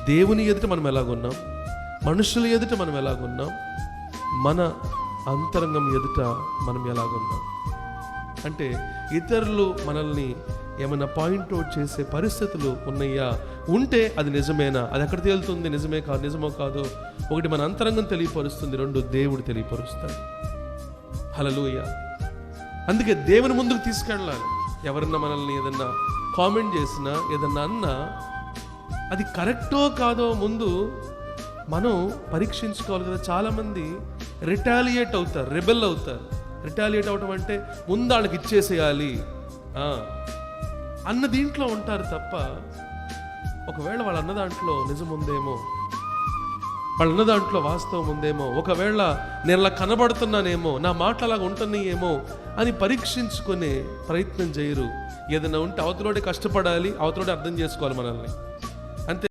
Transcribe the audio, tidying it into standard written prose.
దేవుని ఎదుట మనం ఎలాగున్నాం, మనుషుల ఎదుట మనం ఎలాగున్నాం, మన అంతరంగం ఎదుట మనం ఎలాగున్నాం. అంటే ఇతరులు మనల్ని ఏమైనా పాయింట్అవుట్ చేసే పరిస్థితులు ఉన్నాయా, ఉంటే అది నిజమేనా, అది ఎక్కడ తేలుతుంది, నిజమే కాదు, నిజమో కాదు. ఒకటి మన అంతరంగం తెలియపరుస్తుంది, రెండు దేవుడు తెలియపరుస్తాడు. హల్లెలూయా. అందుకే దేవుని ముందుకు తీసుకెళ్ళాలి. ఎవరన్నా మనల్ని ఏదన్నా కామెంట్ చేసినా, ఏదన్నా అన్నా, అది కరెక్టో కాదో ముందు మనం పరీక్షించుకోవాలి కదా. చాలామంది రిటాలియేట్ అవుతారు, రెబెల్ అవుతారు. రిటాలియేట్ అవటం అంటే ముందు వాళ్ళకి ఇచ్చేసేయాలి అన్న దీంట్లో ఉంటారు తప్ప, ఒకవేళ వాళ్ళు అన్న దాంట్లో నిజం ఉందేమో, వాళ్ళు అన్న దాంట్లో వాస్తవం ఉందేమో, ఒకవేళ నేను అలా కనబడుతున్నానేమో, నా మాటలు అలాగ ఉంటున్నాయేమో అని పరీక్షించుకునే ప్రయత్నం చేయరు. ఏదైనా ఉంటే అవతలోడే కష్టపడాలి, అవతలోడే అర్థం చేసుకోవాలి మనల్ని.